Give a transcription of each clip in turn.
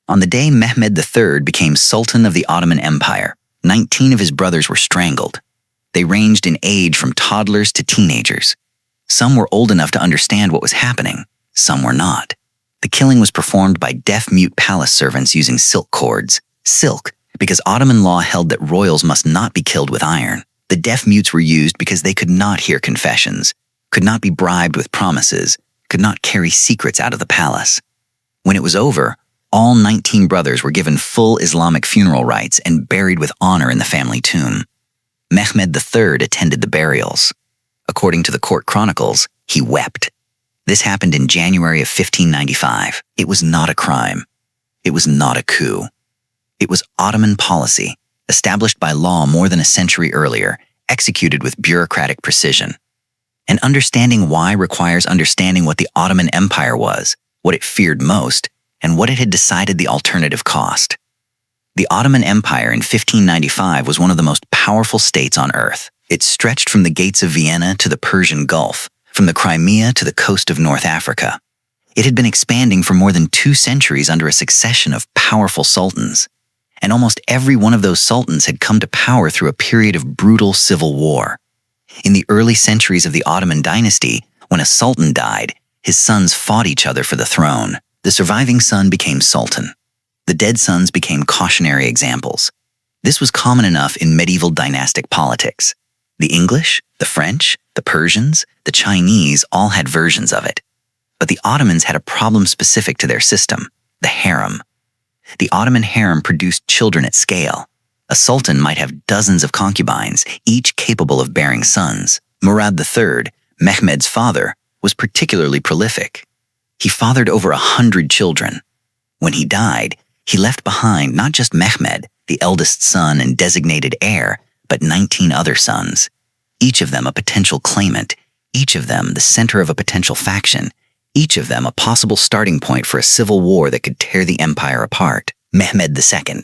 On the day Mehmed the Third became Sultan of the Ottoman Empire, 19 of his brothers were strangled. They ranged in age from toddlers to teenagers. Some were old enough to understand what was happening, some were not. The killing was performed by deaf-mute palace servants using silk cords. Silk, because Ottoman law held that royals must not be killed with iron. The deaf-mutes were used because they could not hear confessions, could not be bribed with promises, could not carry secrets out of the palace. When it was over, all 19 brothers were given full Islamic funeral rites and buried with honor in the family tomb. Mehmed the Third attended the burials. According to the court chronicles, he wept. This happened in January of 1595. It was not a crime. It was not a coup. It was Ottoman policy, established by law more than a century earlier, executed with bureaucratic precision. And understanding why requires understanding what the Ottoman Empire was, what it feared most, and what it had decided the alternative cost. The Ottoman Empire in 1595 was one of the most powerful states on earth. It stretched from the gates of Vienna to the Persian Gulf, from the Crimea to the coast of North Africa. It had been expanding for more than 2 centuries under a succession of powerful sultans, and almost every one of those sultans had come to power through a period of brutal civil war. In the early centuries of the Ottoman dynasty, when a sultan died, his sons fought each other for the throne. The surviving son became sultan. The dead sons became cautionary examples. This was common enough in medieval dynastic politics. The English, the French, the Persians, the Chinese all had versions of it. But the Ottomans had a problem specific to their system, the harem. The Ottoman harem produced children at scale. A sultan might have dozens of concubines, each capable of bearing sons. Murad III, Mehmed's father, was particularly prolific. He fathered over 100 children. When he died, he left behind not just Mehmed, the eldest son and designated heir, but 19 other sons, each of them a potential claimant, each of them the center of a potential faction, each of them a possible starting point for a civil war that could tear the empire apart. Mehmed II.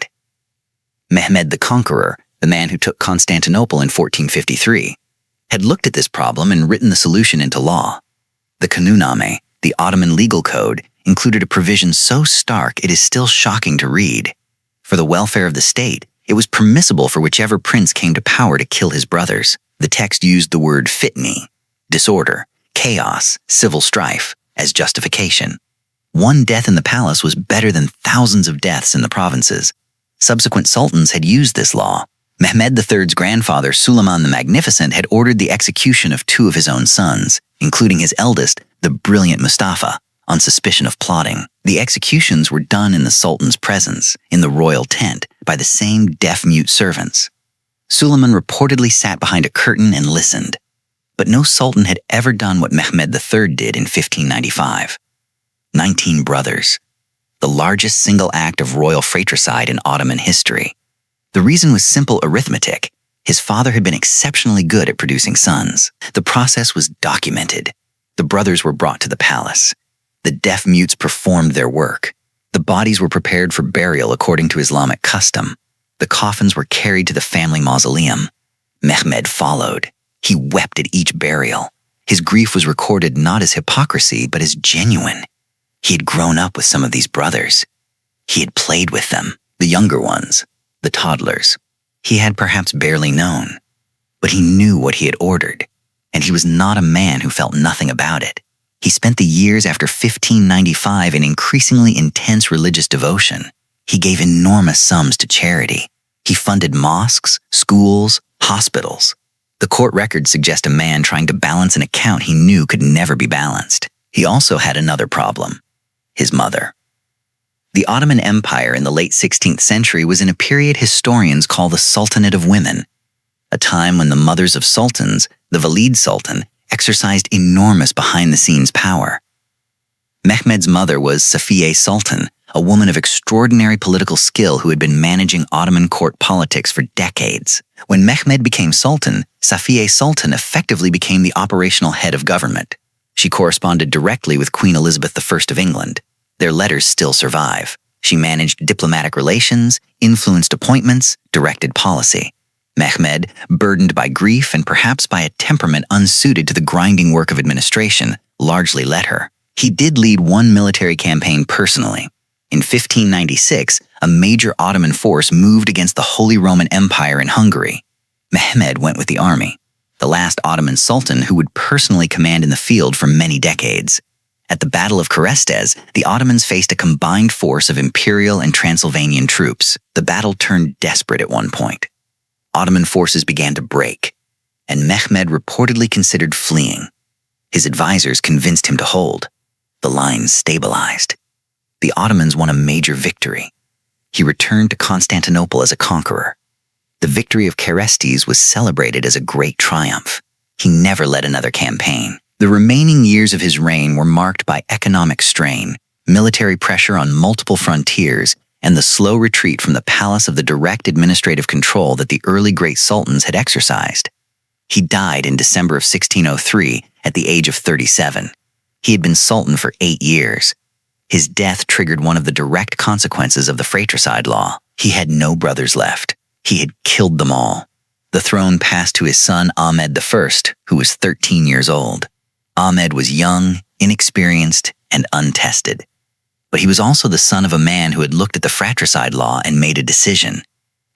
Mehmed the Conqueror, the man who took Constantinople in 1453, had looked at this problem and written the solution into law. The Kanunname, the Ottoman legal code, included a provision so stark it is still shocking to read. For the welfare of the state, it was permissible for whichever prince came to power to kill his brothers. The text used the word fitni, disorder, chaos, civil strife, as justification. One death in the palace was better than thousands of deaths in the provinces. Subsequent sultans had used this law. Mehmed III's grandfather, Sultan the Magnificent, had ordered the execution of 2 of his own sons, including his eldest, the brilliant Mustafa, on suspicion of plotting. The executions were done in the sultan's presence, in the royal tent, by the same deaf-mute servants. Sultan reportedly sat behind a curtain and listened. But no sultan had ever done what Mehmed III did in 1595. 19 brothers. The largest single act of royal fratricide in Ottoman history. The reason was simple arithmetic. His father had been exceptionally good at producing sons. The process was documented. The brothers were brought to the palace. The deaf mutes performed their work. The bodies were prepared for burial according to Islamic custom. The coffins were carried to the family mausoleum. Mehmed followed. He wept at each burial. His grief was recorded not as hypocrisy, but as genuine. He had grown up with some of these brothers. He had played with them, the younger ones, the toddlers. He had perhaps barely known, but he knew what he had ordered, and he was not a man who felt nothing about it. He spent the years after 1595 in increasingly intense religious devotion. He gave enormous sums to charity. He funded mosques, schools, hospitals. The court records suggest a man trying to balance an account he knew could never be balanced. He also had another problem: his mother. The Ottoman Empire in the late 16th century was in a period historians call the Sultanate of Women, a time when the mothers of sultans, the Valid Sultan, exercised enormous behind-the-scenes power. Mehmed's mother was Safiye Sultan, a woman of extraordinary political skill who had been managing Ottoman court politics for decades. When Mehmed became sultan, Safiye Sultan effectively became the operational head of government. She corresponded directly with Queen Elizabeth I of England. Their letters still survive. She managed diplomatic relations, influenced appointments, directed policy. Mehmed, burdened by grief and perhaps by a temperament unsuited to the grinding work of administration, largely let her. He did lead one military campaign personally. In 1596, a major Ottoman force moved against the Holy Roman Empire in Hungary. Mehmed went with the army, the last Ottoman sultan who would personally command in the field for many decades. At the Battle of Kerestes, the Ottomans faced a combined force of Imperial and Transylvanian troops. The battle turned desperate at one point. Ottoman forces began to break, and Mehmed reportedly considered fleeing. His advisors convinced him to hold. The lines stabilized. The Ottomans won a major victory. He returned to Constantinople as a conqueror. The victory of Kerestes was celebrated as a great triumph. He never led another campaign. The remaining years of his reign were marked by economic strain, military pressure on multiple frontiers, and the slow retreat from the palace of the direct administrative control that the early great sultans had exercised. He died in December of 1603 at the age of 37. He had been sultan for 8 years. His death triggered one of the direct consequences of the fratricide law. He had no brothers left. He had killed them all. The throne passed to his son Mehmed the First, who was 13 years old. Mehmed was young, inexperienced, and untested. But he was also the son of a man who had looked at the fratricide law and made a decision.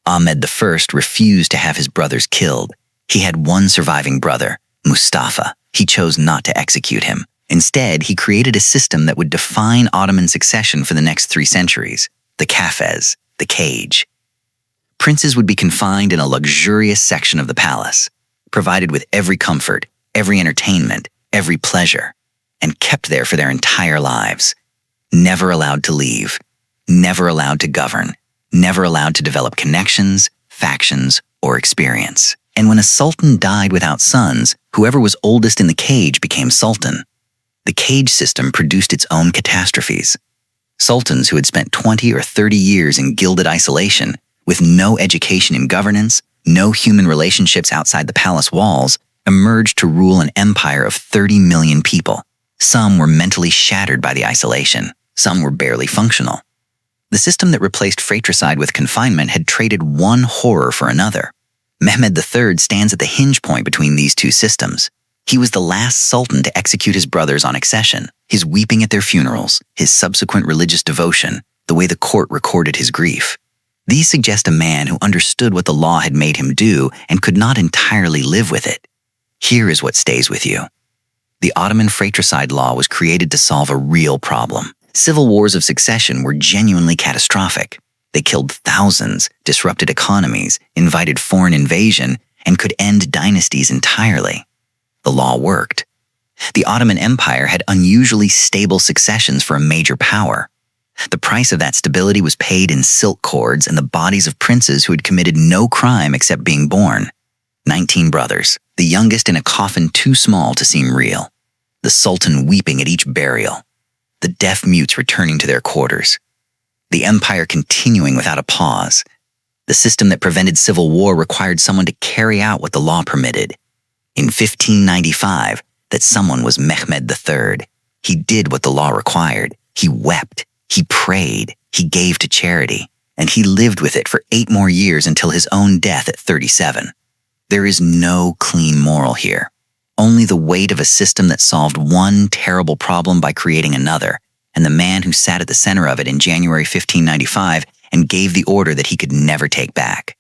Mehmed the First refused to have his brothers killed. He had one surviving brother, Mustafa. He chose not to execute him. Instead, he created a system that would define Ottoman succession for the next 3 centuries, the kafes, the cage. Princes would be confined in a luxurious section of the palace, provided with every comfort, every entertainment, every pleasure, and kept there for their entire lives. Never allowed to leave, never allowed to govern, never allowed to develop connections, factions, or experience. And when a sultan died without sons, whoever was oldest in the cage became sultan. The cage system produced its own catastrophes. Sultans who had spent 20 or 30 years in gilded isolation, with no education in governance, no human relationships outside the palace walls, emerged to rule an empire of 30 million people. Some were mentally shattered by the isolation. Some were barely functional. The system that replaced fratricide with confinement had traded one horror for another. Mehmed the Third stands at the hinge point between these two systems. He was the last sultan to execute his brothers on accession. His weeping at their funerals, his subsequent religious devotion, the way the court recorded his grief. These suggest a man who understood what the law had made him do and could not entirely live with it. Here is what stays with you. The Ottoman fratricide law was created to solve a real problem. Civil wars of succession were genuinely catastrophic. They killed thousands, disrupted economies, invited foreign invasion, and could end dynasties entirely. The law worked. The Ottoman Empire had unusually stable successions for a major power. The price of that stability was paid in silk cords and the bodies of princes who had committed no crime except being born. 19 brothers, the youngest in a coffin too small to seem real. The Sultan weeping at each burial. The deaf mutes returning to their quarters. The empire continuing without a pause. The system that prevented civil war required someone to carry out what the law permitted. In 1595, that someone was Mehmed the Third. He did what the law required. He wept. He prayed. He gave to charity. And he lived with it for 8 more years until his own death at 37. There is no clean moral here. Only the weight of a system that solved one terrible problem by creating another, and the man who sat at the center of it in January 1595 and gave the order that he could never take back.